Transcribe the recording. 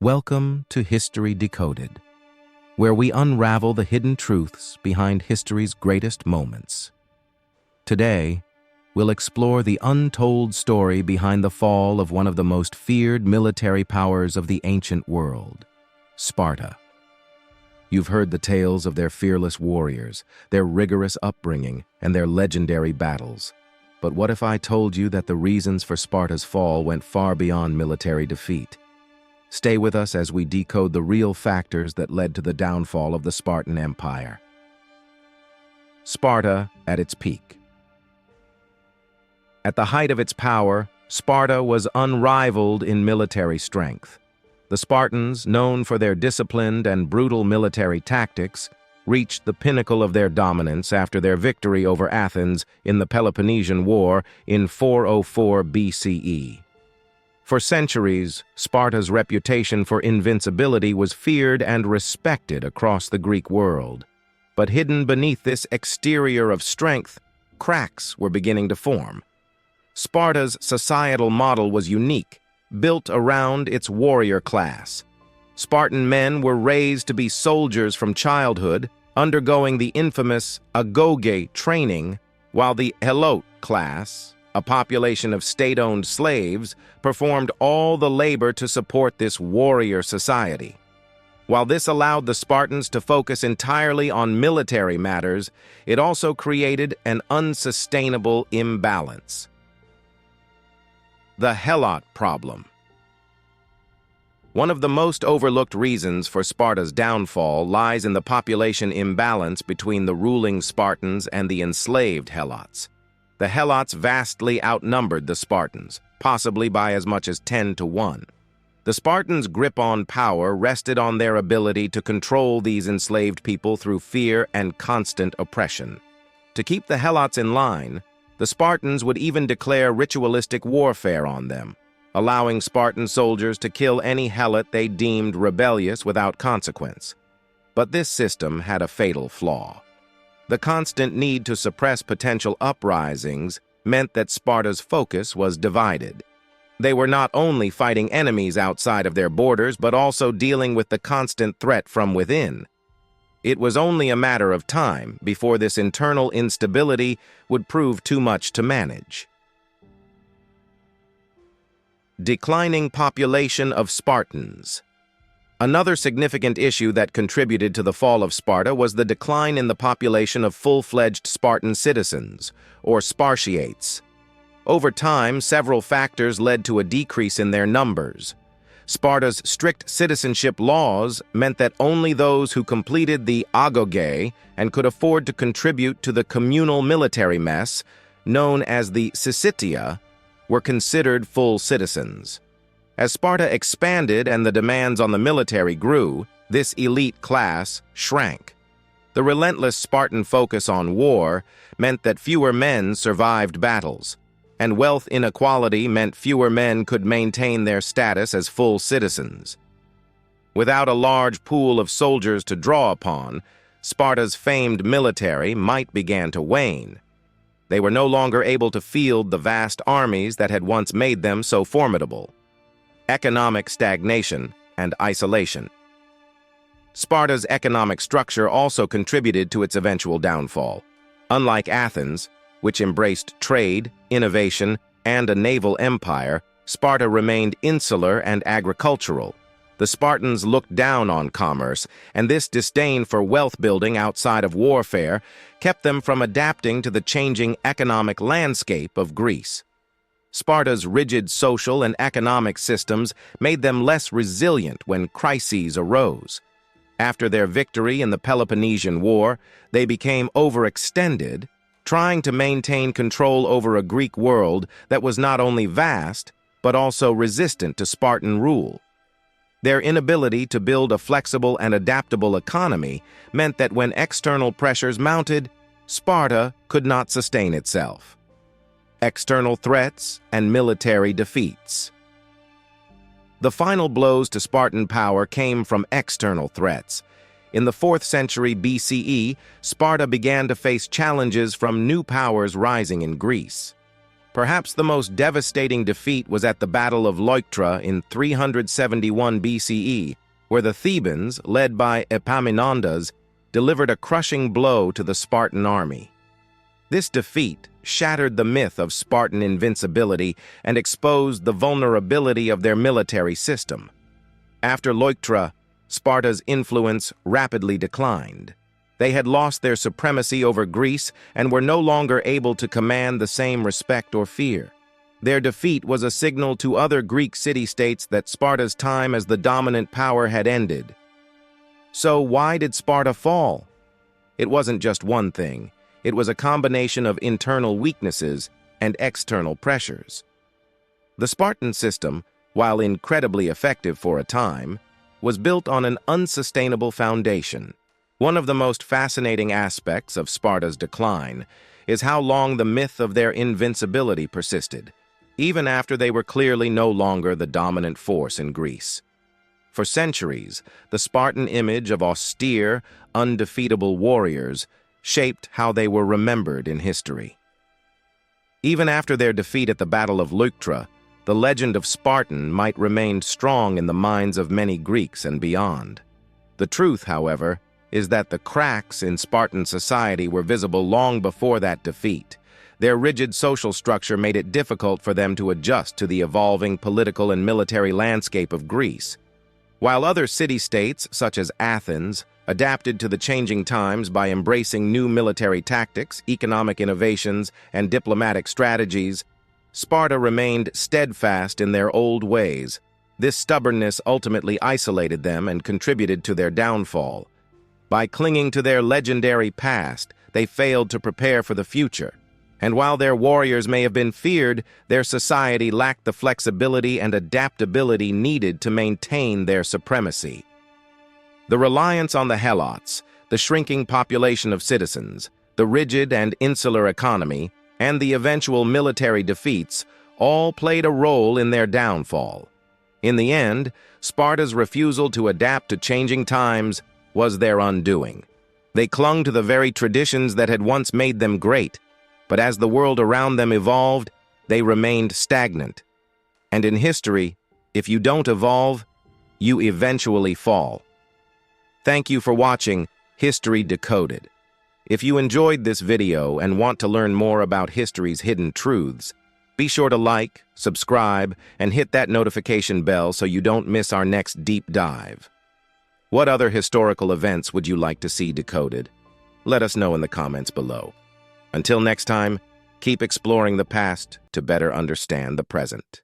Welcome to History Decoded, where we unravel the hidden truths behind history's greatest moments. Today, we'll explore the untold story behind the fall of one of the most feared military powers of the ancient world, Sparta. You've heard the tales of their fearless warriors, their rigorous upbringing, and their legendary battles. But what if I told you that the reasons for Sparta's fall went far beyond military defeat? Stay with us as we decode the real factors that led to the downfall of the Spartan Empire. Sparta at its peak. At the height of its power, Sparta was unrivaled in military strength. The Spartans, known for their disciplined and brutal military tactics, reached the pinnacle of their dominance after their victory over Athens in the Peloponnesian War in 404 BCE. For centuries, Sparta's reputation for invincibility was feared and respected across the Greek world. But hidden beneath this exterior of strength, cracks were beginning to form. Sparta's societal model was unique, built around its warrior class. Spartan men were raised to be soldiers from childhood, undergoing the infamous agoge training, while the helot class, a population of state-owned slaves, performed all the labor to support this warrior society. While this allowed the Spartans to focus entirely on military matters, it also created an unsustainable imbalance. The helot problem. One of the most overlooked reasons for Sparta's downfall lies in the population imbalance between the ruling Spartans and the enslaved helots. The helots vastly outnumbered the Spartans, possibly by as much as 10-1. The Spartans' grip on power rested on their ability to control these enslaved people through fear and constant oppression. To keep the helots in line, the Spartans would even declare ritualistic warfare on them, allowing Spartan soldiers to kill any helot they deemed rebellious without consequence. But this system had a fatal flaw. The constant need to suppress potential uprisings meant that Sparta's focus was divided. They were not only fighting enemies outside of their borders, but also dealing with the constant threat from within. It was only a matter of time before this internal instability would prove too much to manage. Declining population of Spartans. Another significant issue that contributed to the fall of Sparta was the decline in the population of full-fledged Spartan citizens, or Spartiates. Over time, several factors led to a decrease in their numbers. Sparta's strict citizenship laws meant that only those who completed the agoge and could afford to contribute to the communal military mess, known as the syssitia, were considered full citizens. As Sparta expanded and the demands on the military grew, this elite class shrank. The relentless Spartan focus on war meant that fewer men survived battles, and wealth inequality meant fewer men could maintain their status as full citizens. Without a large pool of soldiers to draw upon, Sparta's famed military might began to wane. They were no longer able to field the vast armies that had once made them so formidable. Economic stagnation and isolation. Sparta's economic structure also contributed to its eventual downfall. Unlike Athens, which embraced trade, innovation, and a naval empire, Sparta remained insular and agricultural. The Spartans looked down on commerce, and this disdain for wealth building outside of warfare kept them from adapting to the changing economic landscape of Greece. Sparta's rigid social and economic systems made them less resilient when crises arose. After their victory in the Peloponnesian War, they became overextended, trying to maintain control over a Greek world that was not only vast, but also resistant to Spartan rule. Their inability to build a flexible and adaptable economy meant that when external pressures mounted, Sparta could not sustain itself. External threats and military defeats. The final blows to Spartan power came from external threats. In the 4th century BCE, Sparta began to face challenges from new powers rising in Greece. Perhaps the most devastating defeat was at the Battle of Leuctra in 371 BCE, where the Thebans, led by Epaminondas, delivered a crushing blow to the Spartan army. This defeat shattered the myth of Spartan invincibility and exposed the vulnerability of their military system. After Leuctra, Sparta's influence rapidly declined. They had lost their supremacy over Greece and were no longer able to command the same respect or fear. Their defeat was a signal to other Greek city-states that Sparta's time as the dominant power had ended. So why did Sparta fall? It wasn't just one thing. It was a combination of internal weaknesses and external pressures. The Spartan system, while incredibly effective for a time, was built on an unsustainable foundation. One of the most fascinating aspects of Sparta's decline is how long the myth of their invincibility persisted, even after they were clearly no longer the dominant force in Greece. For centuries, the Spartan image of austere, undefeatable warriors shaped how they were remembered in history. Even after their defeat at the Battle of Leuctra, the legend of Spartan might remain strong in the minds of many Greeks and beyond. The truth, however, is that the cracks in Spartan society were visible long before that defeat. Their rigid social structure made it difficult for them to adjust to the evolving political and military landscape of Greece. While other city-states, such as Athens, adapted to the changing times by embracing new military tactics, economic innovations, and diplomatic strategies, Sparta remained steadfast in their old ways. This stubbornness ultimately isolated them and contributed to their downfall. By clinging to their legendary past, they failed to prepare for the future. And while their warriors may have been feared, their society lacked the flexibility and adaptability needed to maintain their supremacy. The reliance on the helots, the shrinking population of citizens, the rigid and insular economy, and the eventual military defeats all played a role in their downfall. In the end, Sparta's refusal to adapt to changing times was their undoing. They clung to the very traditions that had once made them great, but as the world around them evolved, they remained stagnant. And in history, if you don't evolve, you eventually fall. Thank you for watching History Decoded. If you enjoyed this video and want to learn more about history's hidden truths, be sure to like, subscribe, and hit that notification bell so you don't miss our next deep dive. What other historical events would you like to see decoded? Let us know in the comments below. Until next time, keep exploring the past to better understand the present.